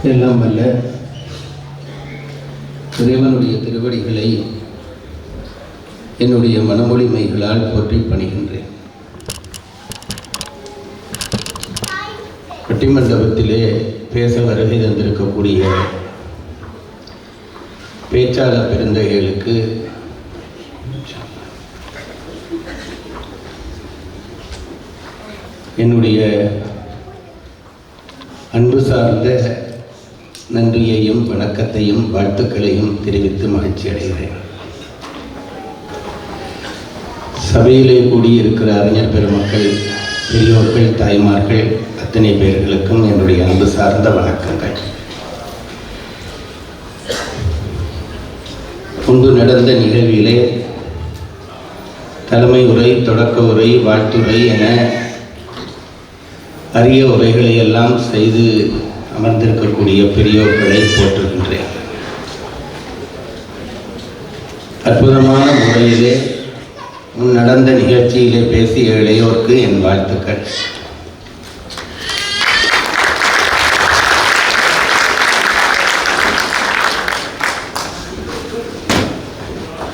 எல்லாம் வல்ல இறைவனுடைய திருவடிகளை என்னுடைய மனமொழிமைகளால் போற்றி பணிகின்றேன். பட்டிமண்டபத்திலே பேச வருகை தந்திருக்கக்கூடிய பேச்சாளர் பெருந்தகைகளுக்கு என்னுடைய அன்பு சார்ந்த நன்றியையும் வணக்கத்தையும் வாழ்த்துக்களையும் தெரிவித்து மகிழ்ச்சி அடைகிறேன். சபையிலே கூடியிருக்கிற அறிஞர் பெருமக்கள், பெரியோர்கள், தாய்மார்கள் அத்தனை பேர்களுக்கும் என்னுடைய அன்பு சார்ந்த வணக்கங்கள். முன்பு நடந்த நிகழ்விலே தலைமை உரை, தொடக்க உரை, வாழ்த்துரை என அரிய உரைகளை எல்லாம் செய்து அமர்ந்திருக்கக்கூடிய பெரியோர்களை போற்றுகின்றேன். அற்புதமான முறையிலே முன் நடந்த நிகழ்ச்சியிலே பேசிய இளையோருக்கு என் வாழ்த்துக்கள்.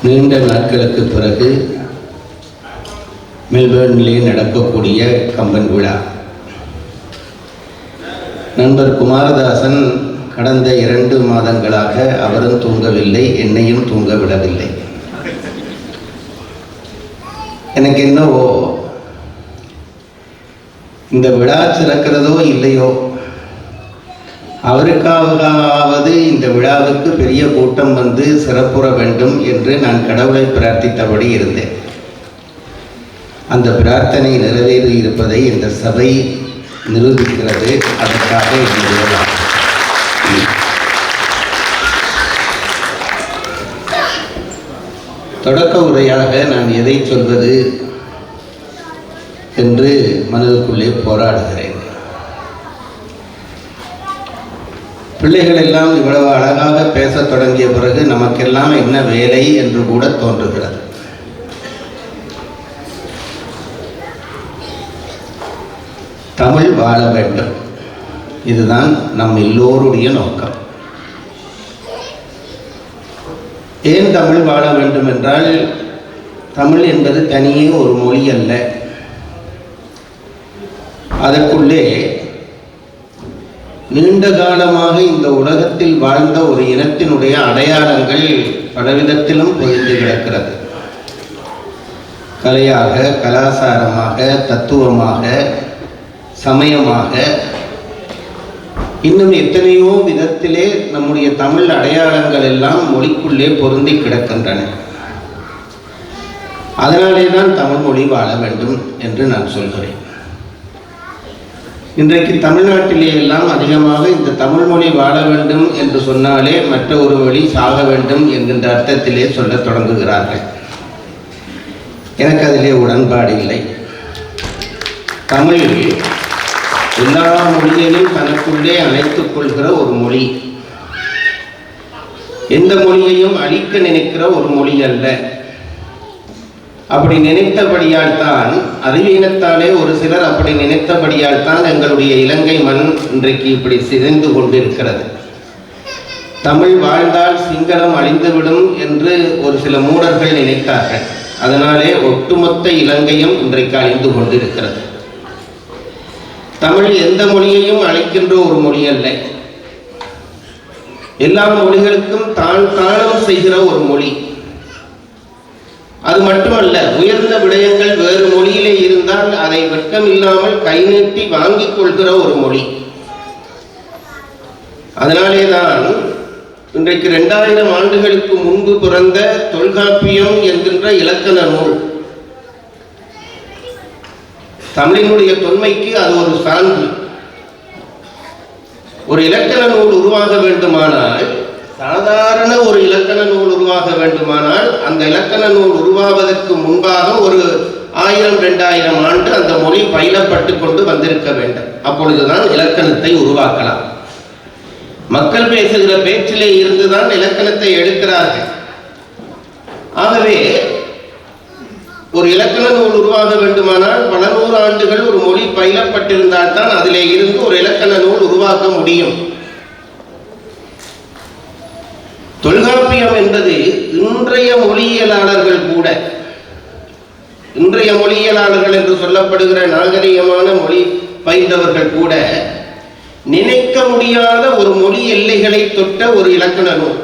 நீண்ட நாட்களுக்கு பிறகு மெல்பர்னிலே நடக்கக்கூடிய கம்பன் விழா. நண்பர் குமாரதாசன் கடந்த 2 மாதங்களாக அவரும் தூங்கவில்லை, என்னையும் தூங்க விடவில்லை. எனக்கு என்னவோ இந்த விழா சிறக்கிறதோ இல்லையோ, அவருக்காவது இந்த விழாவுக்கு பெரிய கூட்டம் வந்து சிறப்புற வேண்டும் என்று நான் கடவுளை பிரார்த்தித்தபடி இருந்தேன். அந்த பிரார்த்தனை நிறைவேறி இருப்பதை இந்த சபை நிரூபிக்கிறது. அதற்காக என்னுடைய தொடக்க உரையாக நான் எதை சொல்வது என்று மனதுக்குள்ளே போராடுகிறேன். பிள்ளைகள் எல்லாம் இவ்வளவு அழகாக பேசத் தொடங்கிய பிறகு நமக்கெல்லாம் என்ன வேலை என்று கூட தோன்றுகிறது. தமிழ் வாழ வேண்டும், இதுதான் நம் எல்லோருடைய நோக்கம். ஏன் தமிழ் வாழ வேண்டும் என்றால், தமிழ் என்பது தனியே ஒரு மொழி அல்ல. அதற்குள்ளே நீண்ட காலமாக இந்த உலகத்தில் வாழ்ந்த ஒரு இனத்தினுடைய அடையாளங்கள் பலவிதத்திலும் பொழிந்து கிடக்கிறது. கலையாக, கலாச்சாரமாக, தத்துவமாக, சமயமாக, இன்னும் எத்தனையோ விதத்திலே நம்முடைய தமிழ் அடையாளங்கள் எல்லாம் மொழிக்குள்ளே பொருந்தி கிடக்கின்றன. அதனாலே தான் தமிழ் மொழி வாழ வேண்டும் என்று நான் சொல்கிறேன். இன்றைக்கு தமிழ்நாட்டிலே எல்லாம் அதிகமாக இந்த தமிழ் மொழி வாழ வேண்டும் என்று சொன்னாலே மற்ற ஒரு வழி சாக வேண்டும் என்கின்ற அர்த்தத்திலே சொல்ல தொடங்குகிறார்கள். எனக்கு அதிலே உடன்பாடு இல்லை. தமிழ் எல்லா மொழியையும் தனக்குள்ளே அணைத்துக் கொள்கிற ஒரு மொழி, எந்த மொழியையும் அழிக்க நினைக்கிற ஒரு மொழி அல்ல. அப்படி நினைத்தபடியால் தான், அறிவீனத்தாலே ஒரு சிலர் அப்படி நினைத்தபடியால் தான் எங்களுடைய இலங்கை மண் இன்றைக்கு இப்படி சிதைந்து கொண்டிருக்கிறது. தமிழ் வாழ்ந்தால் சிங்களம் அழிந்துவிடும் என்று ஒரு சில மூடர்கள் நினைத்தார்கள். அதனாலே ஒட்டுமொத்த இலங்கையும் இன்றைக்கு அழிந்து கொண்டிருக்கிறது. தமிழ் எந்த மொழியையும் அழைக்கின்ற ஒரு மொழி அல்ல, எல்லா மொழிகளுக்கும் தானம் செய்கிற ஒரு மொழி. அது மட்டுமல்ல, உயர்ந்த விடயங்கள் வேறு மொழியிலே இருந்தால் அதை வெட்கம் இல்லாமல் கை நீட்டி வாங்கிக் கொள்கிற ஒரு மொழி. அதனாலேதான் இன்றைக்கு 2000 ஆண்டுகளுக்கு முன்பு பிறந்த தொல்காப்பியம் என்கின்ற இலக்கண நூல், தமிழினுடைய தொன்மைக்கு அது ஒரு சான்று. ஒரு இலக்கண நூல் உருவாக வேண்டுமானால், சாதாரண ஒரு இலக்கண நூல் உருவாக வேண்டுமானால், அந்த இலக்கண நூல் உருவாவதற்கு முன்பாக ஒரு 1000-2000 ஆண்டு அந்த மொழி பயிலப்பட்டு கொண்டு வந்திருக்க வேண்டும். அப்பொழுதுதான் இலக்கணத்தை உருவாக்கலாம். மக்கள் பேசுகிற பேச்சிலே இருந்துதான் இலக்கணத்தை எடுக்கிறார்கள். ஆகவே ஒரு இலக்கண நூல் உருவாக வேண்டுமானால் பல 100 ஆண்டுகள் ஒரு மொழி பயிலப்பட்டிருந்தால் தான் அதிலே இருந்து ஒரு இலக்கண நூல் உருவாக்க முடியும். தொல்காப்பியம் என்பது இன்றைய மொழியியலாளர்கள் என்று சொல்லப்படுகிற நாகரிகமான மொழி பயின்றவர்கள் கூட நினைக்க முடியாத ஒரு மொழி எல்லைகளை தொட்ட ஒரு இலக்கண நூல்.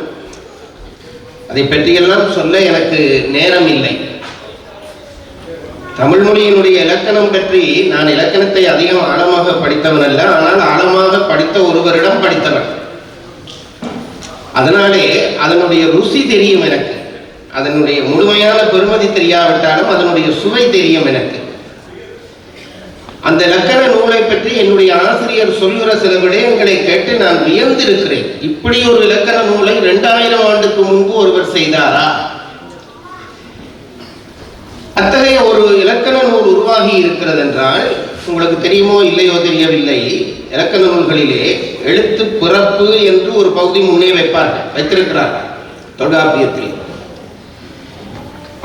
அதை பற்றியெல்லாம் சொல்ல எனக்கு நேரம் இல்லை. தமிழ் மொழியினுடைய இலக்கணம் பற்றி நான் இலக்கணத்தை அதிகம் ஆழமாக படித்தவன் அல்ல, ஆனால் ஆழமாக படித்த ஒருவரிடம் படித்தவன். அதனாலே அதனுடைய ருசி தெரியும் எனக்கு. அதனுடைய முழுமையான பெருமதி தெரியாவிட்டாலும் அதனுடைய சுவை தெரியும் எனக்கு. அந்த இலக்கண நூலை பற்றி என்னுடைய ஆசிரியர் சொல்லுகிற சில விடயங்களை கேட்டு நான் வியந்திருக்கிறேன். இப்படி ஒரு இலக்கண நூலை 2000 ஆண்டுக்கு முன்பு ஒருவர் செய்தாரா? அத்தகைய ஒரு இலக்கண நூல் உருவாகி இருக்கிறது என்றால் உங்களுக்கு தெரியுமோ இல்லையோ தெரியவில்லை. இலக்கண நூல்களிலே எழுத்து பிறப்பு என்று ஒரு பகுதி முன்னே வைத்திருக்கிறார்கள் தொல்காப்பியத்தில்.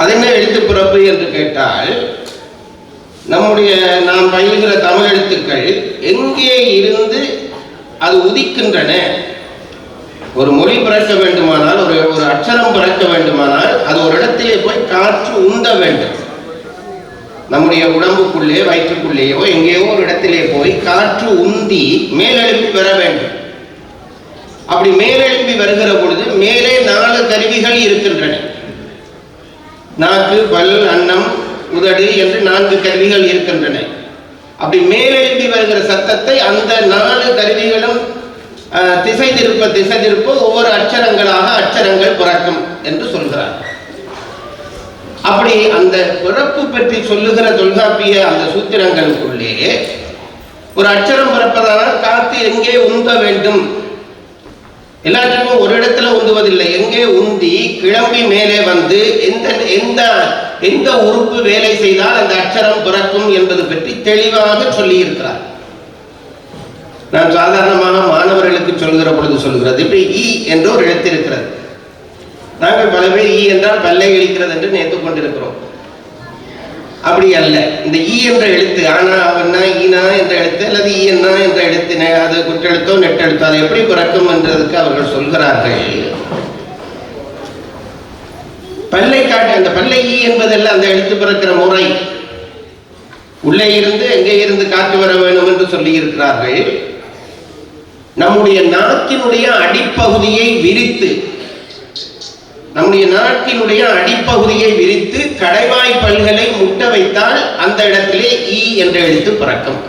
அது என்ன எழுத்து பிறப்பு என்று கேட்டால், நம்முடைய நாம் பயில்கிற தமிழ் எழுத்துக்கள் எங்கே இருந்து அது உதிக்கின்றன. ஒரு மொழி பிறக்க வேண்டுமானால், ஒரு அச்சரம் பிறக்க வேண்டுமானால் அது ஒரு இடத்திலே போய் காற்று உந்த வேண்டும். நம்முடைய உடம்புக்குள்ளே வயிற்றுக்குள்ளேயோ எங்கேயோ ஒரு இடத்திலே போய் காற்று உந்தி மேலெழுப்பி வர வேண்டும். அப்படி மேலெழுப்பி வருகிற பொழுது மேலே 4 கருவிகள் இருக்கின்றன. நாக்கு, பல், அன்னம், உதடு என்று 4 கருவிகள் இருக்கின்றன. அப்படி மேலெழுப்பி வருகிற சத்தத்தை அந்த 4 கருவிகளும் திசை திருப்ப ஒவ்வொரு அச்சரங்களாக அச்சரங்கள் பிறக்கும் என்று சொல்கிறார். அப்படி அந்த பிறப்பு பற்றி சொல்லுகிற தொல்காப்பிய அந்த சூத்திரங்களுக்குள்ளே ஒரு அச்சரம் பிறப்பதானால் காத்து எங்கே உந்த வேண்டும். எல்லாத்துக்கும் ஒரு இடத்துல உந்துவதில்லை. எங்கே உந்தி கிளம்பி மேலே வந்து எந்த உறுப்பு வேலை செய்தால் அந்த அச்சரம் பிறக்கும் என்பது பற்றி தெளிவாக சொல்லி இருக்கிறார். நான் சாதாரணமாக மாணவர்களுக்கு சொல்கிற பொழுது சொல்கிறது, இப்படி ஈ என்று ஒரு எழுத்து இருக்கிறது. நாங்கள் பல பேர் ஈ என்றால் பல்லை இழிக்கிறது என்று நினைத்துக் கொண்டிருக்கிறோம். அப்படி அல்ல. இந்த ஈ என்ற எழுத்து ஆனா அவனா ஈனா என்ற எழுத்து அல்லது ஈ என்ன என்ற எழுத்து, அது குற்றெழுத்தோ நெட்டெழுத்தோ, அது எப்படி பிறக்கும் என்றதுக்கு அவர்கள் சொல்கிறார்கள். பல்லை காட்டு, அந்த பல்லை ஈ என்பதல்ல அந்த எழுத்து பிறக்கிற முறை. உள்ளே இருந்து எங்கே இருந்து காற்று வர வேண்டும் என்று சொல்லி இருக்கிறார்கள். நம்முடைய நாக்கினுடைய அடிப்பகுதியை விரித்து கடைவாய் பல்களை முட்ட வைத்தால் அந்த இடத்திலே ஈ என்ற எழுத்து பிறக்கும்.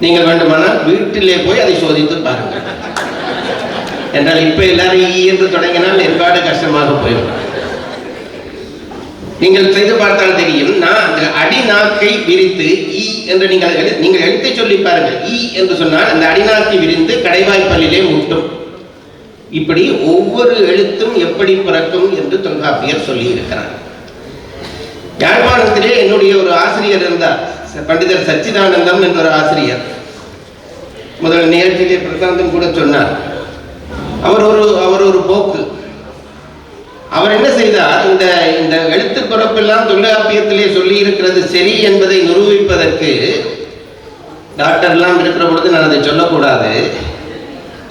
நீங்கள் வேண்டுமானால் வீட்டிலே போய் அதை சோதித்து பாருங்கள். என்றால் இப்ப எல்லாரும் ஈ என்று தொடங்கினால் ஏற்பாடு கஷ்டமாக போய்விடும். நீங்கள் செய்து பார்த்தால் தெரியும். நான் அந்த அடிநாக்கை விரித்து ஈ என்று நீங்கள் எழுத்தை சொல்லி பாருங்கள். ஈ என்று சொன்னால் அந்த அடிநாக்கை விரிந்து கடைவாய் பல்லிலே முட்டும். இப்படி ஒவ்வொரு எழுத்தும் எப்படி பிறக்கும் என்று தொல்காப்பியர் சொல்லி இருக்கிறார். யாழ்ப்பாணத்திலே என்னுடைய ஒரு ஆசிரியர் இருந்தார், பண்டிதர் சச்சிதானந்தம் என்ற ஒரு ஆசிரியர். முதல் நிகழ்ச்சியிலே பிரசாந்தம் கூட சொன்னார். அவர் ஒரு போக்கு. அவர் என்ன செய்தார், இந்த எழுத்து பிறப்பெல்லாம் தொல்காப்பியத்திலே சொல்லி இருக்கிறது சரி என்பதை நிரூபிப்பதற்கு, டாக்டர்லாம் இருக்கிற பொழுது நான் அதை சொல்லக்கூடாது,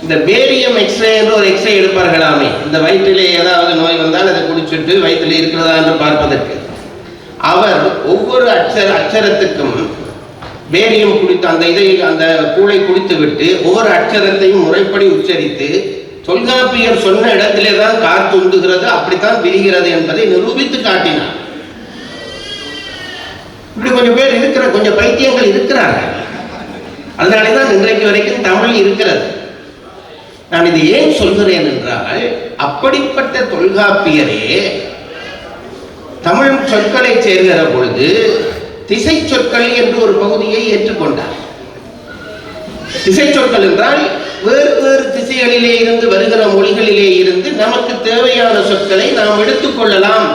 இந்த பேரியம் எக்ஸ்ரே என்று ஒரு எக்ஸ்ரே எடுப்பார்களாமே, இந்த வயிற்றிலே ஏதாவது நோய் வந்தால் அதை குடிச்சுட்டு வயிற்றிலே இருக்கிறதா என்று பார்ப்பதற்கு. அவர் ஒவ்வொரு அச்சரத்துக்கும் பேரியம் குடித்து அந்த கூளை குடித்து விட்டு ஒவ்வொரு அச்சரத்தையும் முறைப்படி உச்சரித்து தொல்காப்பியர் சொன்ன இடத்திலே தான் காற்று உந்துகிறது, அப்படித்தான் விரிகிறது என்பதை நிரூபித்து காட்டினார். இப்படி கொஞ்சம் பேர் கொஞ்சம் பைத்தியங்கள் இருக்கிறார்கள். அதனாலேதான் இன்றைக்கு வரைக்கும் தமிழ் இருக்கிறது. நான் இதை ஏன் சொல்கிறேன் என்றால், அப்படிப்பட்ட தொல்காப்பியரே தமிழ் சொற்களை சேர்கிற பொழுது திசை சொற்கள் என்று ஒரு பகுதியை ஏற்றுக்கொண்டார். திசை சொற்கள் என்றால் வேறு திசைகளிலே இருந்து வருகிற மொழிகளிலே இருந்து நமக்கு தேவையான சொற்களை நாம் எடுத்துக்கொள்ளலாம்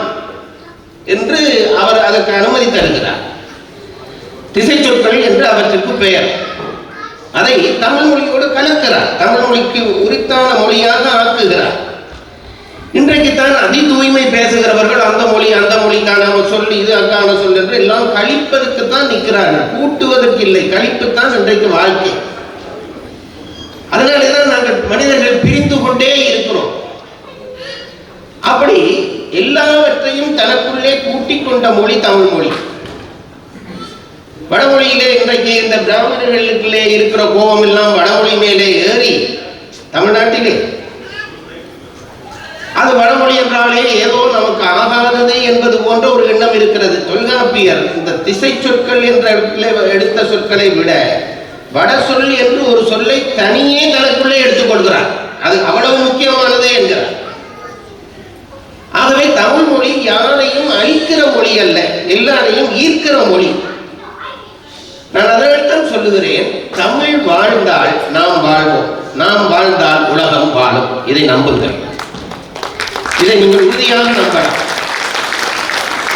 என்று அவர் அதற்கு அனுமதி தருகிறார். திசை சொற்கள் என்று அவற்றுக்கு பெயர். அதை தமிழ் மொழியோடு கலக்கிறார், தமிழ் மொழிக்கு உரித்தான மொழியாக ஆக்குகிறார். இன்றைக்குத்தான் அதி தூய்மை பேசுகிறவர்கள் அந்த மொழிக்கான சொல், இது அக்கான சொல் என்று எல்லாம் கழிப்பதற்குத்தான் நிற்கிறார்கள், கூட்டுவதற்கு இல்லை. கழிப்புத்தான் இன்றைக்கு வாழ்க்கை. அதனாலேதான் நாங்கள் மனிதர்கள் பிரிந்து கொண்டே இருக்கிறோம். சொற்களையும் தனக்குள்ளே கூட்டிக் கொண்ட மொழி தமிழ் மொழி. வடமொழியிலே இன்றைக்கு இந்த பிராமணர்களுக்குள்ளே இருக்கிற கோபம் எல்லாம் வடமொழி மேலே ஏறி தமிழ்நாட்டிலே அது வடமொழி என்றாலே ஏதோ நமக்கு ஆகாதது என்பது போன்ற ஒரு எண்ணம் இருக்கிறது. தொல்காப்பியர் இந்த திசை சொற்கள் என்ற எடுத்த சொற்களை விட வட சொல் என்று ஒரு சொல்லை தனியே தனக்குள்ளே எடுத்துக்கொள்கிறார். அது அவ்வளவு முக்கியமானது என்கிறார். ஆகவே தமிழ் மொழி யாரையும் அழிக்கிற மொழி அல்ல, எல்லாரையும் ஈர்க்கிற மொழி. நான் அதனால்தான் சொல்லுகிறேன், தமிழ் வாழ்ந்தால் நாம் வாழ்வோம், நாம் வாழ்ந்தால் உலகம் வாழும். இதை நம்புங்கள், இதை நீங்கள் உறுதியாக நம்பலாம்.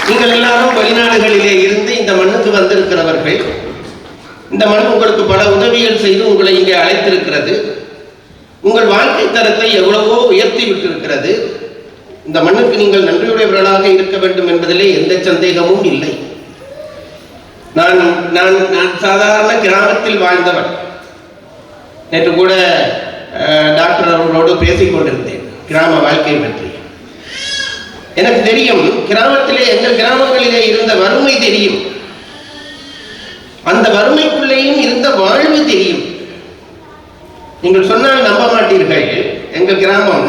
நீங்கள் எல்லாரும் வெளிநாடுகளிலே இருந்து இந்த மண்ணுக்கு வந்திருக்கிறவர்கள். இந்த மண் உங்களுக்கு பல உதவிகள் செய்து உங்களை இங்கே அழைத்திருக்கிறது. உங்கள் வாழ்க்கை தரத்தை எவ்வளவோ உயர்த்தி விட்டிருக்கிறது. இந்த மண்ணுக்கு நீங்கள் நன்றியுடையவர்களாக இருக்க வேண்டும் என்பதிலே எந்த சந்தேகமும் இல்லை. நான் நான் நான் சாதாரண கிராமத்தில் வாழ்ந்தவன். நேற்று கூட டாக்டர் அவர்களோடு பேசிக் கொண்டிருந்தேன் கிராம வாழ்க்கை பற்றி. எனக்கு தெரியும், கிராமத்திலே எங்கள் கிராமங்களிலே இருந்த வறுமை தெரியும், அந்த வறுமைக்குள்ளேயும் இருந்த வாழ்வு தெரியும். நீங்கள் சொன்னால் நம்ப மாட்டீர்கள். எங்கள் கிராமம்,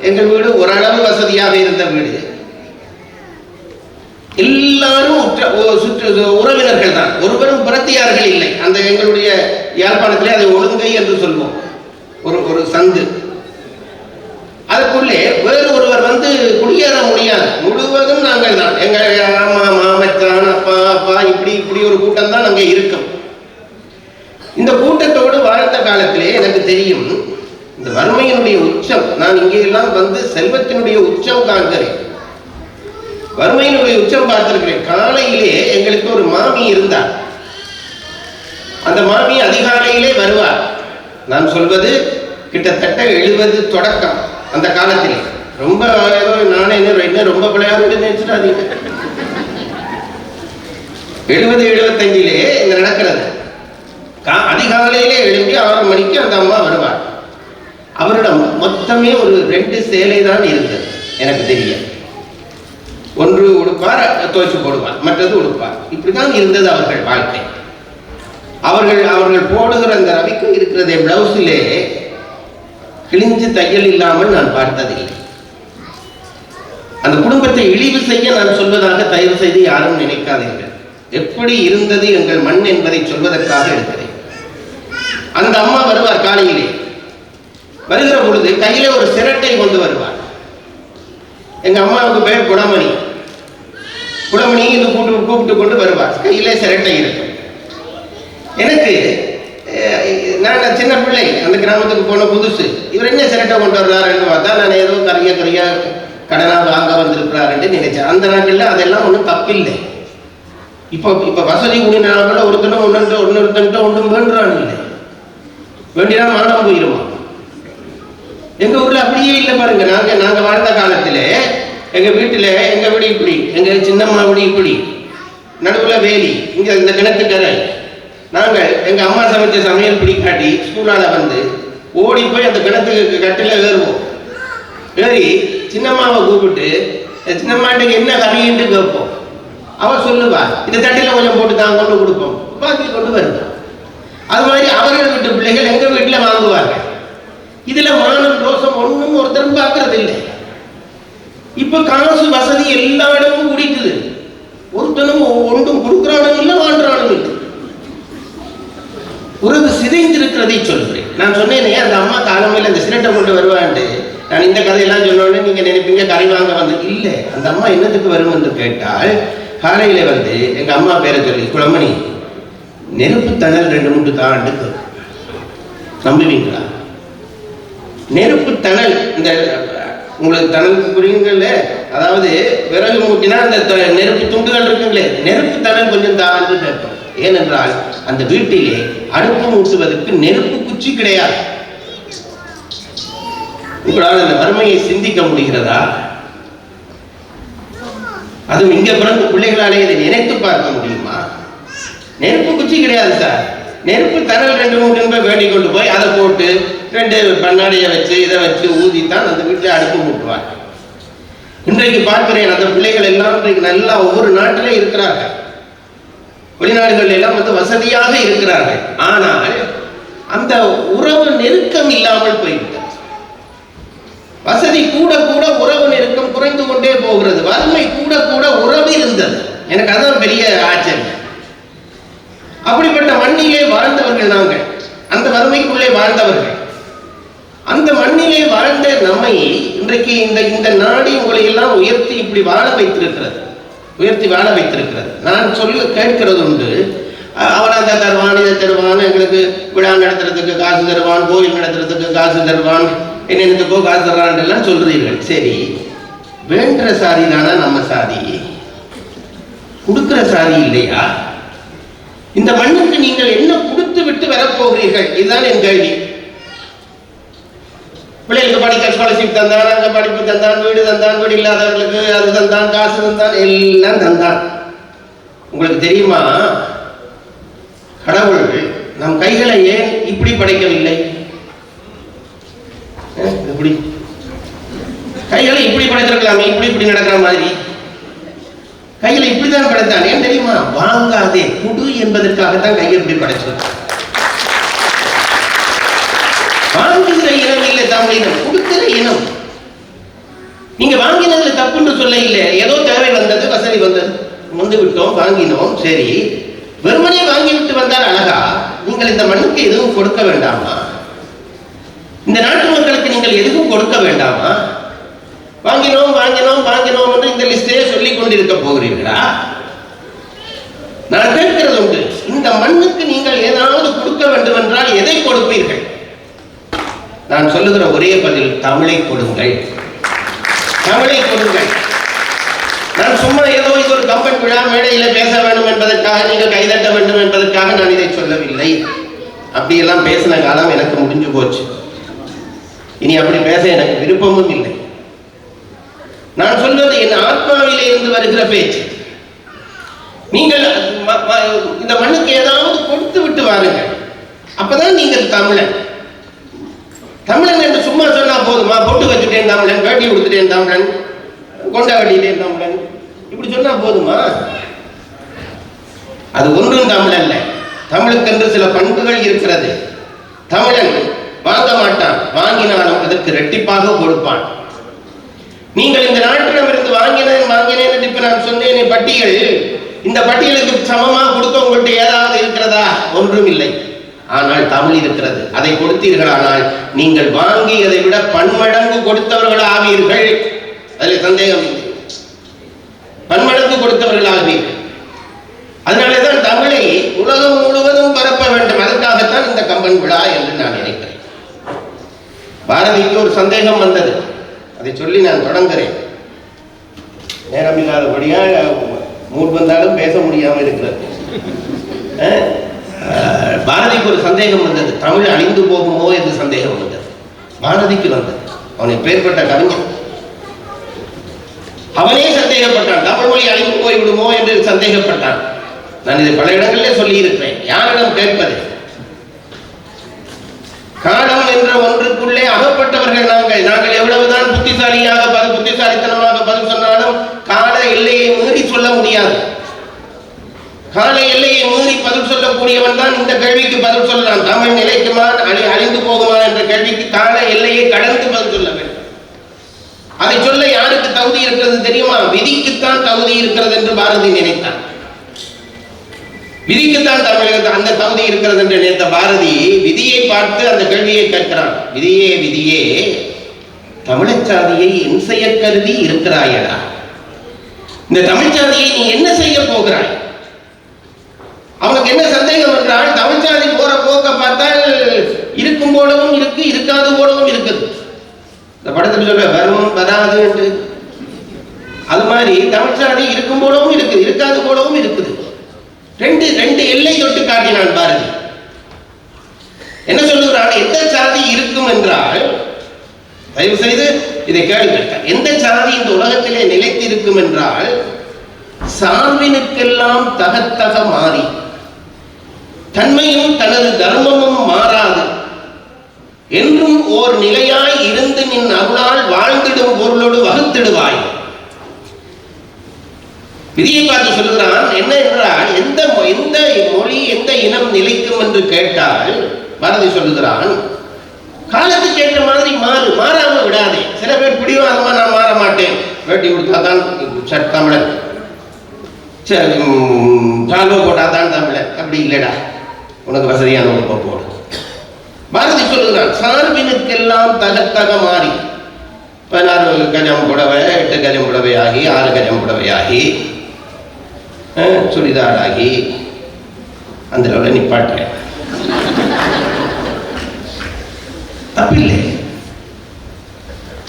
எங்கள் வீடு ஓரளவு வசதியாக இருந்த வீடு. எல்லாரும் உறவினர்கள் தான், ஒருவரும் புறத்தியார்கள் இல்லை. அந்த எங்களுடைய யாழ்ப்பாணத்திலே அதை ஒழுங்கை என்று சொல்வோம், ஒரு சந்து. அதுக்குள்ளே வேறு ஒருவர் வந்து குடியேற முடியாது. முழுவதும் நாங்கள் தான், எங்கள் மாமா மச்சான் அப்பா அப்பா இப்படி ஒரு கூட்டம் தான் அங்கே இருக்கும். இந்த கூட்டத்தோடு வாழ்ந்த காலத்திலே எனக்கு தெரியும், இந்த வறுமையினுடைய உச்சம். நான் இங்கே எல்லாம் வந்து செல்வத்தினுடைய உச்சம் காண்கிறேன், வறுமையினுடைய உச்சம் பார்த்திருக்கிறேன். காலையிலே எங்களுக்கு ஒரு மாமி இருந்தார். அந்த மாமி அதிகாலையிலே வருவார். நான் சொல்வது கிட்டத்தட்ட 70 தொடக்கம். அந்த காலத்திலே ரொம்ப நானே என்ன ரொம்ப பிள்ளையாரு நினைச்சிடாதீங்க. 70-75 இந்த நடக்கிறது. அதிகாலையிலே எழும்பி 6 மணிக்கு அந்த அம்மா வருவார். அவரிடம் மொத்தமே ஒரு 2 சேலை தான் இருந்தது எனக்கு தெரியும். ஒன்று உடுப்பார், துவைச்சு போடுவார், மற்றது உடுப்பார். இப்படிதான் இருந்தது அவர்கள் வாழ்க்கை. அவர்கள் போடுகிற அந்த ரவிக்கு இருக்கிறதே பிளவுஸிலே கிழிஞ்சு தையல் இல்லாமல் நான் பார்த்ததில்லை. அந்த குடும்பத்தை இழிவு செய்ய நான் சொல்வதாக தயவு செய்து யாரும் நினைக்காதீர்கள். எப்படி இருந்தது எங்கள் மண் என்பதை சொல்வதற்காக இருக்கிறேன். அந்த அம்மா வருவார். காலையிலே வருகிற பொழுது கையில ஒரு சிரட்டை கொண்டு வருவார். எங்க அம்மாவுக்கு பேர் குடமணி. குடமணி இது கூப்பிட்டு கொண்டு வருவார். கையில சிரட்டை இருக்கும். எனக்கு நான் சின்ன பிள்ளை, அந்த கிராமத்துக்கு போன புதுசு. இவர் என்ன சிரட்டை கொண்டு வர்றாருன்னு பார்த்தா நான் ஏதோ கரையா கடனா வாங்க வந்திருக்கிறாருன்னு நினைச்சேன். அந்த நாட்கள்ல அதெல்லாம் ஒன்றும் தப்பில்லை. இப்ப வசதி கூடினால ஒருத்தனும் ஒன்னொருத்தன்ட்ட ஒன்றும் வேண்டுறான் இல்லை, வேண்டினா மானம் போயிருமா. எங்க ஊர்ல அப்படியே இல்லை பாருங்க. நாங்க வாழ்ந்த காலத்துல எங்க வீட்டுல, எங்க வீடு இப்படி, எங்க சின்னம்மா வீடு இப்படி, நடுவுல வேலி, இங்க இந்த கிணத்துக்கரை. நாங்கள் எங்க அம்மா சமைச்ச சமையல் பிடிக்காட்டி ஸ்கூலால வந்து ஓடி போய் அந்த கிணத்துக்கு கட்டில ஏறுவோம். ஏறி சின்னம்மாவை கூப்பிட்டு, சின்னம்மாட்டுக்கு என்ன கறின்னு கேட்போம். அவ சொல்லுவா, இந்த தட்டில கொஞ்சம் போட்டு தான் கொண்டு கொடுப்போம், பாக்கி கொண்டு வருவோம். அது மாதிரி அவர்கள் வீட்டு பிள்ளைகள் எங்க வீட்டுல வாங்குவார்கள். இதுல மானம் ரோசம் ஒண்ணும் ஒருத்தரும் பார்க்கறது இல்லை. இப்ப காசு வசதி எல்லா இடமும் குடிக்குது. ஒருத்தனும் ஒன்றும் கொடுக்கிறானும் இல்லை, வாழ்றானும் இல்லை. உறவு சிதைந்திருக்கிறதை சொல்கிறேன். நான் சொன்னேனே, அந்த அம்மா காலமையில் அந்த சிரட்டை கொண்டு வருவான்ட்டு. நான் இந்த கதையெல்லாம் சொன்னோடனே நீங்க நினைப்பீங்க கறி வாங்க வந்து. இல்லை, அந்த அம்மா என்னத்துக்கு வரும் என்று கேட்டால், காலையில வந்து எங்க அம்மா பேரை சொல்லி, குளமணி நெருப்பு தணல் 2 மூட்டு தாண்டு. நம்புவீங்களா? நெருப்பு தணல், இந்த உங்களுக்கு தணல் புரியுங்கள்ல, அதாவது விறகு மூட்டினா அந்த நெருப்பு துண்டுகள் இருக்குங்களே, நெருப்பு தணல் கொஞ்சம் தாண்டு கேட்கும். ஏனென்றால் அந்த வீட்டிலே அடுப்பு மூட்டுவதற்கு நெருப்பு குச்சி கிடையாது. உங்களால் அந்த வறுமையை சிந்திக்க முடிகிறதா? அதுவும் இங்க பிறந்த பிள்ளைகளாலே இதை நினைத்து பார்க்க முடியுமா? நெருப்பு குச்சி கிடையாது சார். நெருப்பு தணல் 2 மூட்டு வேண்டி கொண்டு போய் அதை போட்டு 2 கண்ணாடியை வச்சு இதை வச்சு ஊதித்தான் அந்த வீட்டில் அடுப்பு மூட்டுவார். இன்றைக்கு பார்க்கிறேன் அந்த பிள்ளைகள் எல்லாம் இன்றைக்கு நல்லா ஒவ்வொரு நாட்டிலே இருக்கிறார்கள், வெளிநாடுகள் எல்லாம் வசதியாக இருக்கிறார்கள். ஆனால் அந்த உறவு நெருக்கம் இல்லாமல் போய்விட்டது. வசதி கூட கூட உறவு நெருக்கம் குறைந்து கொண்டே போகிறது. வறுமை கூட கூட உறவு இருந்தது. எனக்கு அதான் பெரிய ஆச்சரியம். அப்படிப்பட்ட மண்ணிலே வாழ்ந்தவர்கள் நாங்கள், அந்த வறுமைக்குள்ளே வாழ்ந்தவர்கள். அந்த மண்ணிலே வாழ்ந்த நம்மை இன்றைக்கு இந்த நாடு உங்களை எல்லாம் உயர்த்தி இப்படி வாழ வைத்திருக்கிறது, உயர்த்தி வாழ வைத்திருக்கிறது. நான் சொல்ல கேட்கிறது உண்டு, அவன் அந்த தருவான், இதை தருவான், எங்களுக்கு விழா நடத்துறதுக்கு காசு தருவான், கோயில் நடத்துறதுக்கு காசு தருவான், என்னென்னத்துக்கோ காசு தருவான் எல்லாம் சொல்றீர்கள். சரி, வேண்டுற சாதி தானா நம்ம சாதி? கொடுக்கிற சாதி இல்லையா? இந்த மண்ணுக்கு நீங்கள் என்ன கொடுத்து விட்டு வரப்போகிறீர்கள்? இதுதான் என் கேள்வி. பிள்ளைகளுக்கு படிக்க ஸ்காலர்ஷிப் தந்தான், அங்க படிப்பு தந்தான், வீடு தந்தான், வீடு இல்லாதவர்களுக்கு அது தந்தான், காசு தந்தான், எல்லாம் தந்தான். உங்களுக்கு தெரியுமா, கடவுள் நம் கைகளை ஏன் இப்படி படைக்கவில்லை? இப்படி கைகளை இப்படி படைத்திருக்கலாமே, இப்படி இப்படி நடக்கிற மாதிரி கைகளை இப்படிதான் படைத்தான். ஏன் தெரியுமா? வாங்காதே குடு என்பதற்காகத்தான் கையை இப்படி படைச்சிருக்க. வாங்குகிற இனம் இல்லை தமிழ் இனம், கொடுக்கிற இனம். நீங்க வாங்கினதுல தப்புன்னு சொல்ல இல்லை, ஏதோ தேவை வந்தது, வசதி வந்தது, வந்து விட்டோம், வாங்கினோம். சரி, வெறுமனே வாங்கிவிட்டு வந்தால் அழகா? நீங்கள் இந்த மண்ணுக்கு எதுவும் கொடுக்க வேண்டாமா? இந்த நாட்டு மக்களுக்கு நீங்கள் எதுவும் கொடுக்க வேண்டாமா? வாங்கினோம் வாங்கினோம் வாங்கினோம் என்று இந்த லிஸ்டே சொல்லிக் கொண்டிருக்க போகிறீர்களா? நான் கேட்கிறது உண்டு, இந்த மண்ணுக்கு நீங்கள் ஏதாவது கொடுக்க வேண்டும் என்றால் எதை கொடுப்பீர்கள்? நான் சொல்லுகிற ஒரே பதில், தமிழை கொடுங்கள், தமிழை கொடுங்கள். நான் சும்மா ஏதோ இது ஒரு கம்பன் விழா மேடையில பேச வேண்டும் என்பதற்காக, நீங்கள் கைதட்ட வேண்டும் என்பதற்காக நான் இதை சொல்லவில்லை. அப்படியெல்லாம் பேசின காலம் எனக்கு முடிஞ்சு போச்சு. இனி அப்படி பேச எனக்கு விருப்பமும் இல்லை. நான் சொல்வது என் ஆத்மாவிலே இருந்து வருகிற பேச்சு. நீங்கள் இந்த மண்ணுக்கு ஏதாவது கொடுத்து விட்டு வாருங்கள், அப்பதான் நீங்கள் தமிழன். தமிழன் என்று சும்மா சொன்னா போதுமா? பொட்டு வச்சுட்டேன் தமிழன், வேட்டி கொடுத்துட்டேன் தமிழன், கொண்டா வெட்டிட்டேன் தமிழன், இப்படி சொன்னா போதுமா? அது ஒன்றும் தமிழ் அல்ல. தமிழுக்கென்று சில பண்புகள் இருக்கிறது. தமிழன் வாங்க மாட்டான், வாங்கினாலும் அதற்கு இரட்டிப்பாக கொடுப்பான். நீங்கள் இந்த நாட்டிடமிருந்து வாங்கினேன் என்று இப்ப நான் சொன்னேன் பட்டியல், இந்த பட்டியலுக்கு சமமாக கொடுக்க உங்கள்கிட்ட ஏதாவது இருக்கிறதா? ஒன்றும் இல்லை. ஆனால் தமிழ் இருக்கிறது. அதை கொடுத்தீர்களானால் நீங்கள் வாங்கியதை விட பன்மடங்கு கொடுத்தவர்கள் ஆவீர்கள். அதில் சந்தேகம் இல்லை, பன்மடங்கு கொடுத்தவர்கள் ஆவீர்கள். அதனாலேதான் தமிழை உலகம் முழுவதும் பரப்ப வேண்டும். அதற்காகத்தான் இந்த கம்பன் விழா என்று நான் நினைக்கிறேன். பாரதிக்கு ஒரு சந்தேகம் வந்தது, அதை சொல்லி நான் தொடங்குகிறேன். நேரம் இல்லாதபடியா மூட் வந்தாலும் பேச முடியாமல் இருக்கிறது. பாரதிக்கு ஒரு சந்தேகம் வந்தது, தமிழ் அழிந்து போகுமோ என்று சந்தேகம் வந்தது. பாரதிக்கு வந்தது. அவனை பேர்பட்ட கவிஞன், அவனே சந்தேகப்பட்டான், தமிழ் மொழி அழிந்து போய்விடுமோ என்று சந்தேகப்பட்டான். நான் இதை பல இடங்களிலே சொல்லி இருக்கிறேன். யாரிடம் கேட்பது? காலம் என்ற ஒன்றுக்குள்ளே அகப்பட்டவர்கள் நாங்கள் எவ்வளவுதான் புத்திசாலித்தனமாக பதில் சொன்னாலும் கால எல்லையை மீறி சொல்ல முடியாது. கால எல்லையை மீறி பதில் சொல்லக்கூடியவன் தான் இந்த கேள்விக்கு பதில் சொல்லலாம். தமிழ் நிலைக்குமா அழிந்து போகுமா என்ற கேள்விக்கு கால எல்லையை கடந்து பதில் சொல்ல வேண்டும். அதை சொல்ல யாருக்கு தகுதி இருக்கிறது தெரியுமா? விதிக்குத்தான் தகுதி இருக்கிறது என்று பாரதி நினைத்தான். விதிக்குத்தான் தமிழக அந்த தகுதி இருக்கிறது என்று நினைத்த பாரதி விதியை பார்த்து அந்த கேள்வியை கேட்கிறான். விதியே விதியே, தமிழச்சாதியை என் செய்ய கருதி இருக்கிறாயடா. இந்த தமிழ்ச்சாதியை நீ என்ன செய்ய போகிறாய்? அவனுக்கு என்ன சந்தேகம் என்றால், தமிழ்ச்சாதி போற போக்க பார்த்தால் இருக்கும் போலவும் இருக்கு, இருக்காது போலவும் இருக்குது. இந்த படத்தில் சொல்ற வரும் வராது என்று, அது மாதிரி தமிழ்ச்சாதி இருக்கும் போலவும் இருக்குது, இருக்காது போலவும் இருக்குது. ரெண்டு எல்லை தொட்டு காட்டினான் பாரதி. என்ன சொல்லுகிறான்? எந்த சாதி இருக்கும் என்றால், தயவு செய்து இதை கேளுங்கள், எந்த சாதி இந்த உலகத்திலே நிலைத்து இருக்கும் என்றால், சார்பினுக்கெல்லாம் தகத்தக மாறி தன்மையும் தனது தர்மமும் மாறாது என்றும் ஓர் நிலையாய் இருந்து நின் அருளால் வாழ்ந்திடும் பொருளோடு வகுத்திடுவாய். விதியை பார்த்து சொல்லுகிறான். என்ன என்றால் எந்த எந்த மொழி எந்த இனம் நிலைக்கும் என்று கேட்டால் பாரதி சொல்லுகிறான், காலத்துக்கு ஏற்ற மாதிரி மாறு, மாறாம விடாதே. சில பேர் பிடிவாதமா நான் மாற மாட்டேன், வேட்டி கொடுத்தாதான் தமிழன், சால்வை போட்டாதான் தமிழன், அப்படி இல்லடா, உனக்கு வசதியான உறுப்பை போடு. பாரதி சொல்லுகிறான், சார்பினுக்கெல்லாம் தகத்தக மாறி 16 கஜம் புடவை, 8 கஜம் புடவையாகி, 6 கஜம் புடவையாகி, சுடிதாராகி, அந்த லெவலில் நிப்பாட்டுறேன். தப்பில்லை.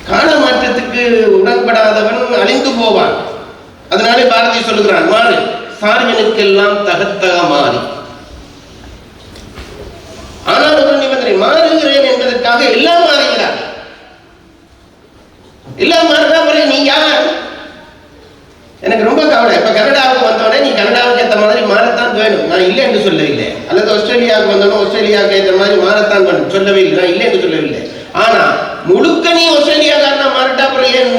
கால மாற்றத்துக்கு உடன்படாதவன் அழிந்து போவான். அதனாலே பாரதி சொல்லுகிறான், மாறு, சார்பினுக்கெல்லாம் தகத்தக மாறி. ஆனால் ஒரு நிபந்தனை, மாறுகிறேன் என்பதற்காக எல்லாம் மாறுகிறார். எல்லாம் மாறினா பிறகு நீ யார்? எனக்கு ரொம்ப கவலை. இப்ப கனடாவுக்கு வந்தோடனே நீ கனடாவுக்கு ஏற்ற மாதிரி மாறத்தான் வேணும். நான் இல்லை என்று சொல்லவில்லை. அல்லது ஆஸ்திரேலியாவுக்கு வந்தோடனே ஆஸ்திரேலியாவுக்கு ஏற்ற மாதிரி மாறத்தான் வேணும் சொல்லவே இல்லை. நான் இல்லை என்று சொல்லவில்லை. ஆனா முழுக்க நீ ஆஸ்திரேலியாக்காரனா மாறிட்டா அப்புறம் ஏன்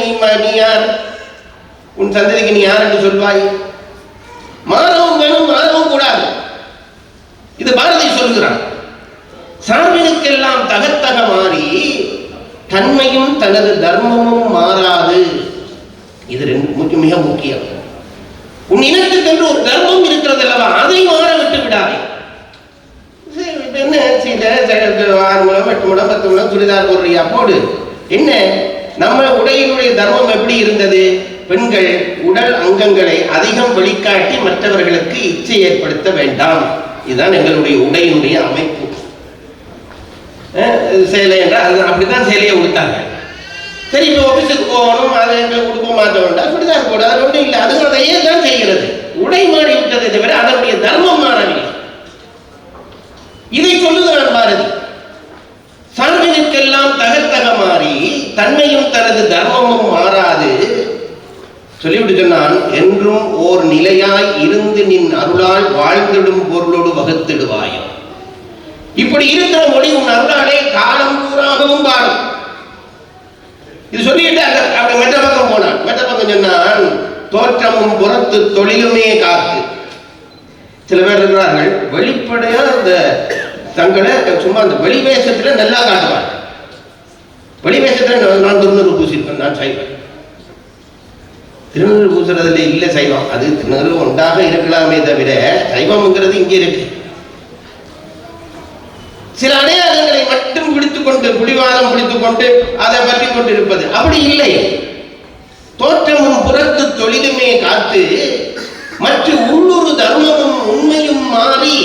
நீ யார்? உன் சந்ததிக்கு நீ யார் என்று சொல்வாய்? மாறவும் வேணும், மாறவும் கூடாது. இது பாரதி சொல்கிறான். சார்பினுக்கெல்லாம் தகத்தக மாறி தன்மையும் தனது தர்மமும் மாறாது. இது மிக முக்கியம். உன் இனத்துக்கென்று ஒரு தர்மம் இருக்கிறது அல்லவா, அதை மாற விட்டு விடாதே. என்ன 6 முழம் 8 முழம் 10 முழம் சுடிதார் போடுறியா, போடு. என்ன நம்ம உடையினுடைய தர்மம் எப்படி இருந்தது? பெண்கள் உடல் அங்கங்களை அதிகம் வெளிக்காட்டி மற்றவர்களுக்கு இச்சை ஏற்படுத்த வேண்டாம். இதுதான் எங்களுடைய உடையினுடைய அமைப்பு. சேலை என்றால் அப்படித்தான் சேலையை உடுத்தாங்க. சரி, இப்போ ஆபீஸுக்கு போகணும், அதை எங்களுக்கு கொடுக்க மாட்ட வேண்டாம், சுடிதார் போட, அது ஒன்றும் இல்லை. அது அதையே தான் செய்கிறது. உடை மாறி விட்டதை தவிர அதனுடைய தர்மம் மாறவில்லை. இதை சொல்லுகிறான் பாரதி. சார்பினுக்கெல்லாம் தகத்தக மாறி தன்மையும் தனது தர்மமும் மாறாது சொல்லிவிட்டு சொன்னான், என்றும் ஓர் நிலையாய் இருந்து நின் அருளால் வாழ்ந்திடும் பொருளோடு வகுத்திடுவாயோ. இப்படி இருக்கிற மொழி உன் அருளாலே காலம் கூறாகவும் பாடும். இது சொல்லிட்டு அப்படி மெட்ட பக்கம் போனான். மெட்ட பக்கம் சொன்னான், தோற்றமும் புறத்து தொழிலுமே காத்து. சில பேர் இருக்கிறார்கள், வெளிப்படையா அந்த தங்களை சும்மா அந்த வெளிவேஷத்துல நல்லா காட்டுவாங்க. வெளிவேஷத்துல நான் திருநூறு பூசிருக்கேன், நான் சைவம். திருநூறு பூசுறதுல இல்லை சைவம். அது திருநூறு ஒன்றாக இருக்கலாமே தவிர சைவம்ங்கிறது இங்கே இருக்கு. சில அடையாளங்களை மட்டும் பிடித்துக் கொண்டு, புலிவாதம் பிடித்துக் கொண்டு அதை பற்றி கொண்டு இருப்பது அப்படி இல்லை. தோற்றமும் புறத்து தொழிலுமே காத்து மற்ற உள்ளூர் தர்மமும் உண்மையும் மாறி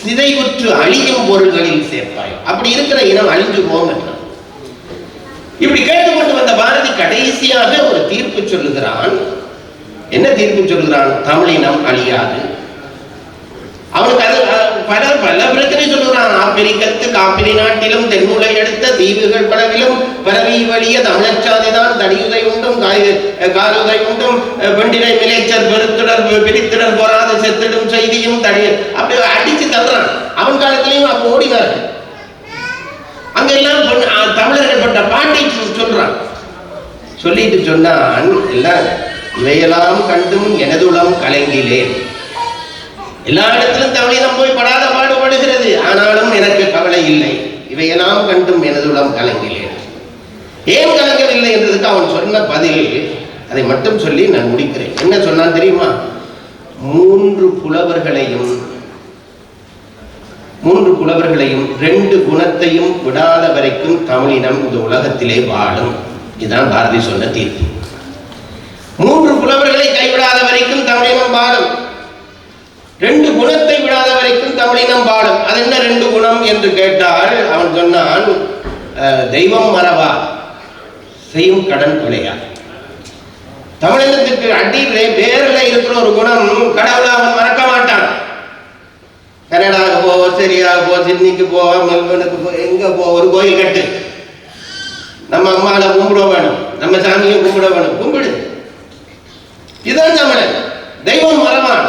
சிதைவுற்று அழியும் பொருள்களில் சேர்ப்பாய். அப்படி இருக்கிற இனம் அழிஞ்சு போங்க. இப்படி கேட்டுக்கொண்டு வந்த பாரதி கடைசியாக ஒரு தீர்ப்பு சொல்லுகிறான். என்ன தீர்ப்பு சொல்லுகிறான்? தமிழினம் அழியாது. அவனுக்கு அது பல பிரச்சனை சொல்லுகிறான். ஆப்பிரிக்கத்து காப்பிரி நாட்டிலும் தென்முலை எடுத்த தீவுகள் பலவிலும் பரவி வழிய தமிழச்சாதிதான் தடியுதை உண்டும் காலுதை உண்டும் பெண்டினை மிலேச்சர் பெருத்துடர் பிரித்திடர் போராத செத்திடும் செய்தியும் தடி அப்படி அடிச்சு தள்ளுறான். அவன் காலத்திலையும் அப்போ ஓடினார்கள். அங்கெல்லாம் தமிழர்கள் பட்ட பாட்டை சொல்றான். சொல்லிட்டு சொன்னான், எல்லாம் இவையெல்லாம் கண்டும் எனதுளம் கலங்கிலேன். எல்லா இடத்திலும் தமிழினம் போய் படாத பாடுபடுகிறது, ஆனாலும் எனக்கு கவலை இல்லை. இவையெல்லாம் கண்டும் எனதுளம் கலங்கிலேன். ஏன் கலங்கவில்லை என்றதுக்கு அவன் சொன்ன பதில், அதை மட்டும் சொல்லி நான் முடிக்கிறேன். என்ன சொன்னான் தெரியுமா? 3 புலவர்களையும் 2 குணத்தையும் விடாத வரைக்கும் தமிழினம் இந்த உலகத்திலே வாழும். இதுதான் பாரதி சொன்ன தீர்ப்பு. 3 புலவர்களை கைவிடாத வரைக்கும் தமிழினம் வாழும். 2 குணத்தை விடாத வரைக்கும் தமிழினம் வாழும். அது என்ன 2 குணம் என்று கேட்டால் அவன் சொன்னான், தெய்வம் மறவா, செய்யும் கடன் கொலையா. தமிழினத்துக்கு அடியிலே வேர்ல இருக்கிற ஒரு குணம், கடவுளை அவன் மறக்க மாட்டான். கனடாவுக்கு போ, ஆஸ்திரேலியாவுக்கு போ, சிட்னிக்கு போ, மெல்பர்னுக்கு போ, எங்க போ, ஒரு கோயில் கட்டு, நம்ம அம்மாவை கும்பிட வேணும், நம்ம சாமியை கும்பிட வேணும், கும்பிடு. இதுதான் தமிழன். தெய்வம் மறவான்.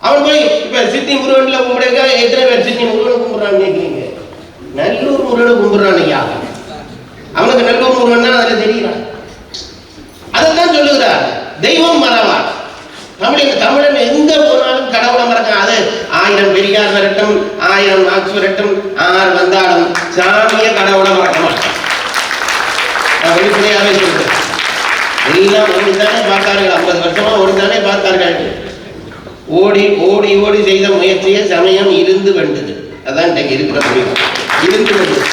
அவன் போய் இப்ப சிட்னி முருகன்ல கும்பிடுங்க. எத்தனை பேர் சிட்னி முருகனை கும்பிடுறான்னு கேட்கிறீங்க? நல்லூர் முருகனை கும்பிடுறான் ஐயா. அவனுக்கு நல்லூர் முருகன் தான் அதில் தெரிகிறான். அதைத்தான் சொல்லுகிறார், தெய்வம் மறவான். தமிழன் எங்க போனாலும் கடவுளை மறக்க. அது 1000 பெரியார் வரட்டும், 1000 மார்க்ஸ் வரட்டும், 6 வந்தாலும் சாமிய கடவுளை மறக்க மாட்டான். வெளிப்படையாவே சொல்றேன். எல்லாம் ஒன்றுதானே பார்த்தார்கள், 50 வருஷமா ஒன்றுதானே பார்த்தார்கள். ஓடி ஓடி ஓடி செய்த முயற்சியை சமயம் இருந்து வெண்டது. அதான் இன்றைக்கு இருக்கிற முடிவு. இருந்து வெண்டது.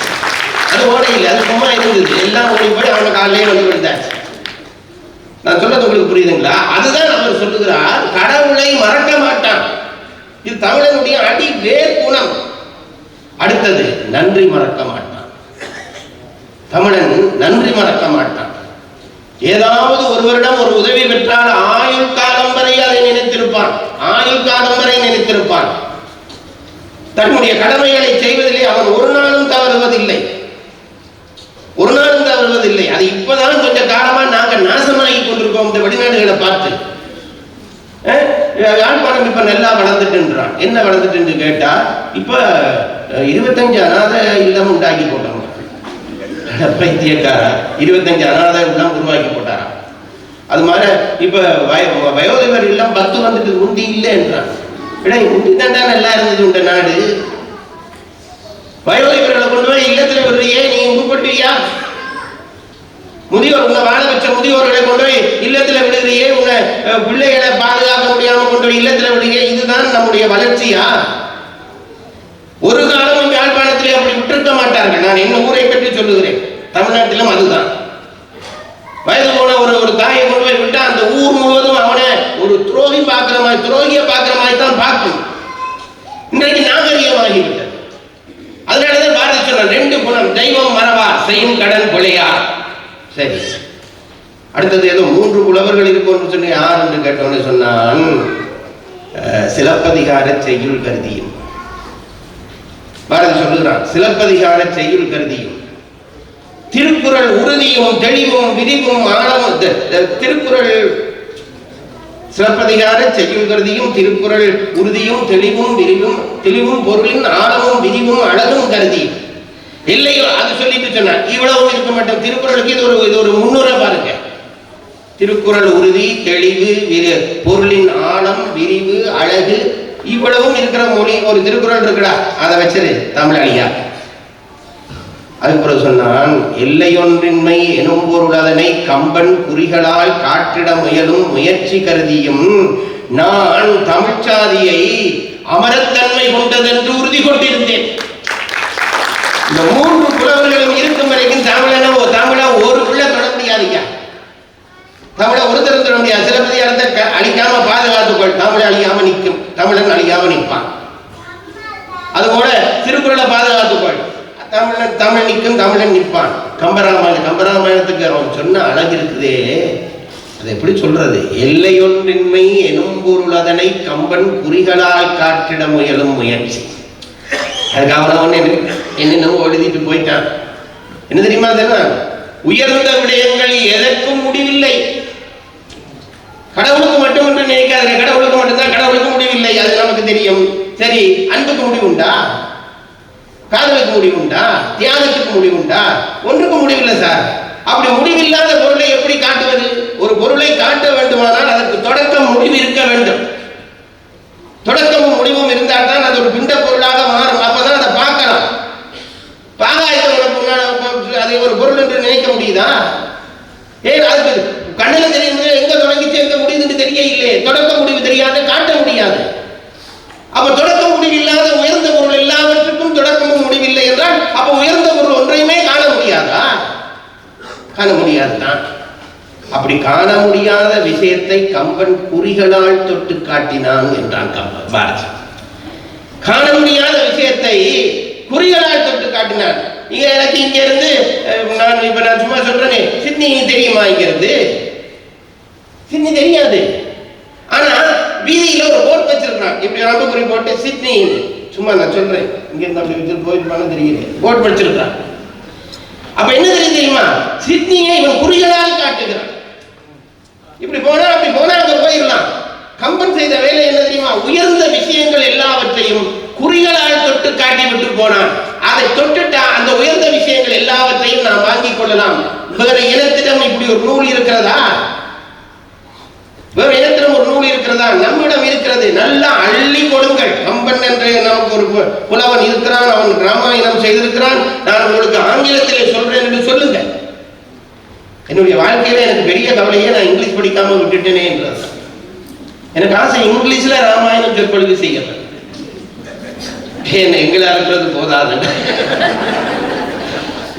அது ஓட இல்லை, அது சும்மா இருந்தது. எல்லாம் ஓடி போய் அவங்க காலையே வந்து விழுந்தாச்சு. நான் சொல்றது உங்களுக்கு புரியுதுங்களா? அதுதான் அவர் சொல்லுகிறார், கடவுளை மறக்க மாட்டான். இது தமிழனுடைய அடி வேர் குணம். அடுத்தது, நன்றி மறக்க மாட்டான். தமிழன் நன்றி மறக்க மாட்டான். ஏதாவது ஒருவரிடம் ஒரு உதவி பெற்றால் ஆயுள் காலம் வரை அதை நினைத்திருப்பான். ஆயுள் காலம் வரை நினைத்திருப்பான். தன்னுடைய கடமைகளை செய்வதிலே அவன் ஒரு நாளும் தவறுவதில்லை. ஒரு நாளும் தவறுவதில்லை. அது இப்பதான் கொஞ்சம் காலமா நாங்கள் நாசமாகி கொண்டிருக்கோம் இந்த வெளிநாடுகளை பார்த்து. யாழ்ப்பாணம் இப்ப நல்லா வளர்ந்துட்டுன்றான். என்ன வளர்ந்துட்டு கேட்டா, இப்ப 25 அநாத இல்லம் உண்டாக்கி போட்டாங்க. பைத்தியக்காரா, 25 அநாத இல்லம் உருவாக்கி போட்டாரா. அது மாதிரி இப்ப வயோதிபர் இல்லம் 10 வந்துட்டு முந்தி இல்லை என்றான். முந்தி தாண்டா நல்லா இருந்தது உண்ட நாடு. வயோதிபர்களை கொண்டு போய் இல்லத்துல விடுறியே, நீ உருப்பட்டுவியா? முதியோர், உன்னை வாழ வச்ச முதியோர்களை கொண்டு போய் இல்லத்துல விடுகிறியே, உன்னை பிள்ளைகளை பாதுகாக்க முடியாம கொண்டு போய் இல்லத்துல விடுறியே. இதுதான் நம்முடைய வளர்ச்சியா? ஒரு காலம் யாழ்ப்பாணத்திலே அப்படி விட்டிருக்க மாட்டார்கள். நான் என்ன ஊரை பற்றி சொல்லுகிறேன். தமிழ்நாட்டிலும் அதுதான். வயது போன ஒரு தாயை கொண்டு போய் விட்டா அந்த ஊர் முழுவதும் அவனை ஒரு துரோகி பார்க்கிற மாதிரி, துரோகிய பார்க்கிற மாதிரி தான் பார்க்கும். இன்றைக்கு நாகரிகமாகிவிட்டது. அதனாலதான் பாரதி சொன்ன 2 குணம், தெய்வம் மறவா, செய்யும் கடன் கொலையா. சரி, அடுத்தது ஏதோ 3 புலவர்கள் இருக்கும்னு சொல்லி யார் என்று கேட்டோன்னு சொன்னான், சிலப்பதிகார செய்யுள் கருதியும். பாரதி சொல்லுகிறான், சிலப்பதிகார செய்யுள் கருதியும், திருக்குறள் உறுதியும் தெளிவும் விரிவும் ஆழமும். திருக்குறள் சிலப்பதிகார செய்யுள் கருதியும், திருக்குறள் உறுதியும் தெளிவும் விரிவும், தெளிவும் பொருளின் ஆழமும் விரிவும் அழகும் கருதி இல்லையோ அது சொல்லிட்டு சொன்னார். இவ்வளவும் இருக்க மாட்டோம். திருக்குறளுக்கு இது ஒரு முன்னுரை பாருங்க. திருக்குறள் உறுதி, தெளிவு, பொருளின் ஆழம், விரிவு, அழகு, இவ்வளவும் இருக்கிற மொழி ஒரு திருக்குறள் இருக்குடா, அதை வச்சது தமிழழியா. அதுக்கு சொன்னான், எல்லையொன்றின்மை எனும் பொருள் அதனை கம்பன் குறிகளால் காட்டிட முயலும் முயற்சி கருதியும் நான் தமிழ்ச்சாதியை அமரத்தன்மை கொண்டதென்று உறுதி கொண்டிருந்தேன். இந்த 3 புலவர்களும் இருக்கும் வரைக்கும் தமிழ ஒரு பிள்ளை தொட முடியாதுங்க. தமிழை ஒருத்தர் தொட முடியாது. சிலப்பதிகாரத்தை அழிக்காம பாதுகாத்துக்கொள், தமிழ் அழியாம நிற்கும், தமிழன் அழியாம நிற்பான். அதுபோல திருக்குறளை பாதுகாத்துக்கொள், தமிழ் நிற்கும், தமிழன் நிற்பான். கம்பராமாயணத்துக்கு அவன் சொன்ன அழகு இருக்குதே, அதை எப்படி சொல்றது? எல்லையொன்றின்மை எனும் பொருள் அதனை கம்பன் குறிகளால் காட்டிட முயலும் முயற்சி. அதுக்கு அவன் என்னென்னவோ எழுதிட்டு போயிட்டான். என்ன தெரியுமா? உயர்ந்த விடயங்கள் எதற்கும் முடிவில்லை. கடவுளுக்கு மட்டும் என்று நினைக்காத, கடவுளுக்கு மட்டும்தான், கடவுளுக்கு முடிவில்லை, அது நமக்கு தெரியும். சரி, அன்புக்கு முடிவுண்டா? காதலுக்கு முடிவுண்டா? தியாகத்துக்கு முடிவுண்டா? ஒன்றுக்கு முடிவில்லை சார். அப்படி முடிவில்லாத பொருளை எப்படி காட்டுவது? ஒரு பொருளை காட்ட வேண்டுமானால் அதற்கு தொடக்கம் முடிவு இருக்க வேண்டும். தொடக்கமும் முடிவும் இருந்தால் தான் அது ஒரு பிண்ட பொருளாக மாறும். அப்பதான் அதை பார்க்கலாம். அதை ஒரு பொருள் என்று நினைக்க முடியுதா? ஏன் அதுக்கு கண்ணில தெரியும், எங்க தொடங்கிச்சு எங்க முடியுதுன்னு தெரிய இல்லையே. தொடக்க முடிவு தெரியாது, காட்ட முடியாது. அப்ப தொடக்க முடிவு இல்லாத உயர்ந்த பொருள் எல்லாவற்றுக்கும் தொடக்கமும் முடிவில்லை என்றால் அப்ப உயர்ந்த பொருள் ஒன்றையுமே காண முடியாதா? காண முடியாதுதான். அப்படி காண முடியாத விஷயத்தை கம்பன் குறிகளால் தொட்டு காட்டினான் என்றான் கம்பன். பாரதி காண முடியாத விஷயத்தை குறிகளால் தொட்டு காட்டினான். நீங்க எனக்கு இங்க இருந்து நான் சும்மா சொல்றேனே, சிட்னி தெரியுமா? இங்க இருந்து சிட்னி தெரியாது. ஆனா வீதியில ஒரு போர்ட் வச்சிருக்கான், இப்படி அம்புக்குறி போட்டு சிட்னி. சும்மா நான் சொல்றேன், இங்க இருந்து அப்படி வச்சு போயிருப்பான்னு தெரியல, போர்ட் வச்சிருக்கான். அப்ப என்ன தெரியுமா? சிட்னியை இவன் குறிகளால் காட்டுகிறான். இப்படி போனா அப்படி போனா அங்க போயிடலாம். கம்பன் செய்த வேலை என்ன தெரியுமா? உயர்ந்த விஷயங்கள் எல்லாவற்றையும் குறிகளால் தொட்டு காட்டி விட்டு போனான். அதை தொட்டுட்டா அந்த உயர்ந்த விஷயங்கள் எல்லாவற்றையும் நாம் வாங்கிக் கொள்ளலாம். வேற இனத்திடம் இப்படி ஒரு நூல் இருக்கிறதா? வேற இனத்திடம் ஒரு நூல் இருக்கிறதா? ஒன்றுதான் நம்மிடம் இருக்கிறது. நல்லா அள்ளி கொடுங்கள். கம்பன் என்ற நமக்கு ஒரு புலவன் இருக்கிறான், அவன் ராமாயணம் செய்திருக்கிறான். நான் உங்களுக்கு ஆங்கிலத்திலே சொல்றேன் என்று சொல்லுங்கள். என்னுடைய வாழ்க்கையில எனக்கு பெரிய கவலையே நான் இங்கிலீஷ் படிக்காம விட்டுட்டேனே என்றது. எனக்கு ஆசை இங்கிலீஷ்ல ராமாயணம் சொற்பொழிவு செய்யணும். என்ன எங்களா இருக்கிறது போதாது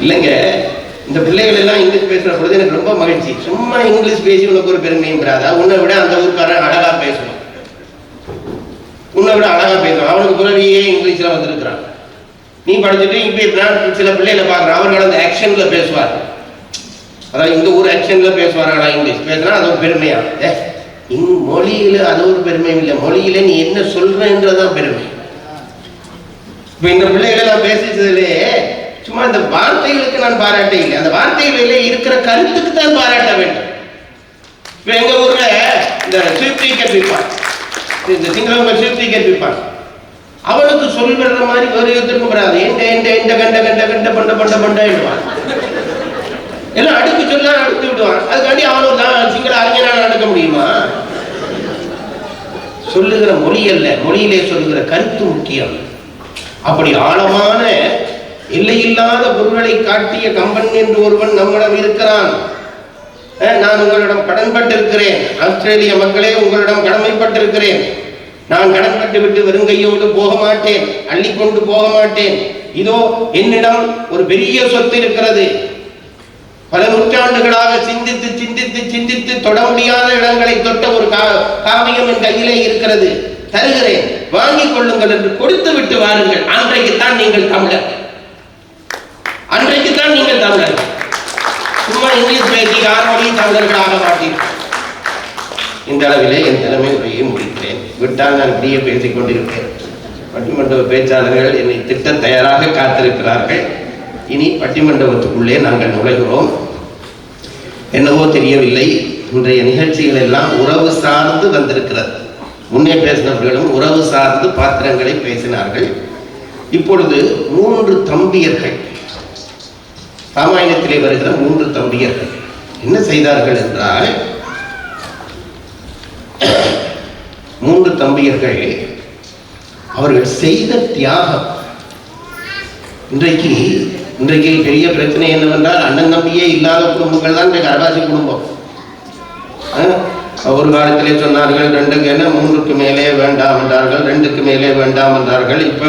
இல்லைங்க. இந்த பிள்ளைகள் எல்லாம் இங்கிலீஷ் பேசுற பொழுது எனக்கு ரொம்ப மகிழ்ச்சி. சும்மா இங்கிலீஷ் பேசி உனக்கு ஒரு பெருமையும் பெறாதா? உன்னை விட அந்த ஊருக்காரன் அழகா பேசுவான், உன்னை விட அழகா பேசுவான். அவனுக்கு துறவியே இங்கிலீஷ்ல வந்திருக்கிறான். நீ படிச்சுட்டு இப்ப சில பிள்ளைகளை பார்க்குறான், அவர்கள் அந்த ஆக்ஷன்ல பேசுவார். அதாவது இந்த ஊர் ஆக்ஷன்ல பேசுவார்களா இங்கிலீஷ் பேசுனா அது ஒரு பெருமையா? மொழியில அது ஒரு பெருமையும் இல்லை. மொழியில நீ என்ன சொல்றன்றதான் பெருமை. இப்ப இந்த பிள்ளைகளை நான் பேசிச்சதுலே சும்மா இந்த வார்த்தைகளுக்கு நான் பாராட்ட இல்லை, அந்த வார்த்தைகளிலே இருக்கிற கருத்துக்கு தான் பாராட்ட வேண்டும். இப்ப எங்க ஊர்ல இந்த ஸ்வீப் டிக்கெட் விற்பான், இந்த சிங்களவங்க ஸ்வீப் டிக்கெட் விற்பான். அவனுக்கு சொல்லுற மாதிரி வேறு எதிர்க்கும் வராது. எந்த கண்ட கண்ட கண்ட பண்ட பண்ட பண்டாயிடுவான். எல்லாம் அடுக்கு சொல்ல அடுத்து விடுவான். அதுக்காண்டி அவனும் சிங்கள அறிஞனால நடக்க முடியுமா? சொல்லுகிற மொழி அல்ல, மொழியிலே சொல்லுகிற கருத்து முக்கியம். அப்படி ஆழமான எல்லையில்லாத பொருள்களை காட்டிய கம்பன் என்று ஒருவன் நம்மிடம் இருக்கிறான். நான் உங்களிடம் கடன்பட்டிருக்கிறேன். ஆஸ்திரேலிய மக்களே, உங்களிடம் கடமைப்பட்டிருக்கிறேன். நான் கடன்பட்டு விட்டு வெறுங்கையோடு போக மாட்டேன், அள்ளிக்கொண்டு போக மாட்டேன். இதோ என்னிடம் ஒரு பெரிய சொத்து இருக்கிறது. பல நூற்றாண்டுகளாக சிந்தித்து சிந்தித்து சிந்தித்து தொட முடியாத இடங்களை தொட்ட ஒரு காவியம் என் கையிலே இருக்கிறது, தருகிறேன், வாங்கிக் கொள்ளுங்கள் என்று கொடுத்து விட்டு வாருங்கள். அன்றைக்குத்தான் நீங்கள் தமிழர், அன்றைக்குத்தான் நீங்கள் தமிழர். சும்மா இங்கிலீஷ் பேசி யாரோடையும் தமிழர்களாக மாட்டீர்கள். இந்த அளவிலே என் தலைமை உரையை முடிக்கிறேன். விட்டால் நான் இப்படியே பேசிக் கொண்டிருப்பேன். பட்டிமண்டப பேச்சாளர்கள் என்னை திட்ட தயாராக காத்திருக்கிறார்கள். இனி பட்டிமண்டபத்துக்குள்ளே நாங்கள் நுழைகிறோம். என்னவோ தெரியவில்லை, இன்றைய நிகழ்ச்சிகள் எல்லாம் உறவு சார்ந்து வந்திருக்கிறது. முன்னே பேசினவர்களும் உறவு சார்ந்து பாத்திரங்களை பேசினார்கள். இப்பொழுது 3 தம்பியர்கள், ராமாயணத்திலே வருகிற 3 தம்பியர்கள் என்ன செய்தார்கள் என்றால், 3 தம்பியர்கள் அவர்கள் செய்த தியாகம். இன்றைக்கு பெரிய பிரச்சனை என்னவென்றால், அண்ணன் தம்பியே இல்லாத குடும்பங்கள் தான் இன்றைக்கு அரவாசி குடும்பம். ஒரு காலத்திலே சொன்னார்கள் 2க்கு என்ன 3க்கு மேலே வேண்டாம் என்றார்கள், 2க்கு மேலே வேண்டாம் என்றார்கள். இப்ப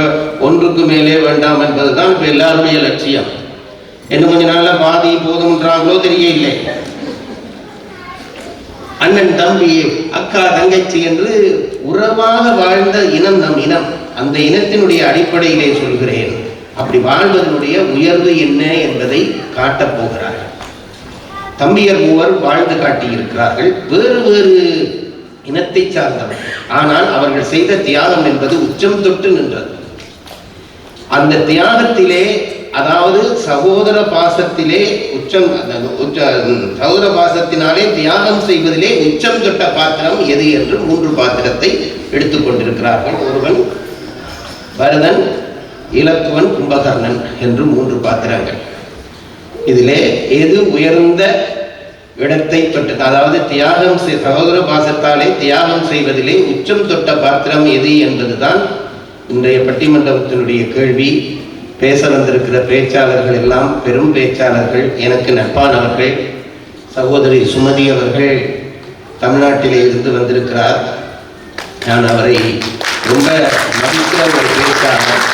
1க்கு மேலே வேண்டாம் என்பதுதான் இப்ப எல்லாருடைய லட்சியம். இன்னும் கொஞ்ச நாள்ல பாதி போதும்ன்றாங்களோ தெரியவில்லை. அண்ணன் தம்பி அக்கா தங்கச்சி என்று உறவாக வாழ்ந்த இனம் நம் இனம். அந்த இனத்தினுடைய அடிப்படையிலே சொல்கிறேன். அப்படி வாழ்வதனுடைய உயர்வு என்ன என்பதை காட்டப் போகிறார்கள். தம்பியர் 3 வாழ்ந்து காட்டியிருக்கிறார்கள். வேறு வேறு இனத்தை சார்ந்தவர்கள். ஆனால் அவர்கள் செய்த தியாகம் என்பது உச்சம் தொட்டு நின்றது. அந்த தியாகத்திலே, அதாவது சகோதர பாசத்திலே சகோதர பாசத்தினாலே தியாகம் செய்வதிலே உச்சம் தொட்ட பாத்திரம் எது என்று 3 பாத்திரத்தை எடுத்துக்கொண்டிருக்கிறார்கள். ஒருவன் பரதன், இலக்குவன், கும்பகர்ணன் என்று 3 பாத்திரங்கள். இதிலே எது உயர்ந்த இடத்தை தொட்டது, அதாவது தியாகம் சகோதர பாசத்தாலே தியாகம் செய்வதிலே உச்சம் தொட்ட பாத்திரம் எது என்பதுதான் இன்றைய பட்டிமண்டபத்தினுடைய கேள்வி. பேச வந்திருக்கிற பேச்சாளர்கள் எல்லாம் பெரும் பேச்சாளர்கள், எனக்கு நட்பானவர்கள். சகோதரி சுமதி அவர்கள் தமிழ்நாட்டிலே இருந்து வந்திருக்கிறார். நான் அவரை ரொம்ப மதிக்கிற ஒரு பேச்சாளர்.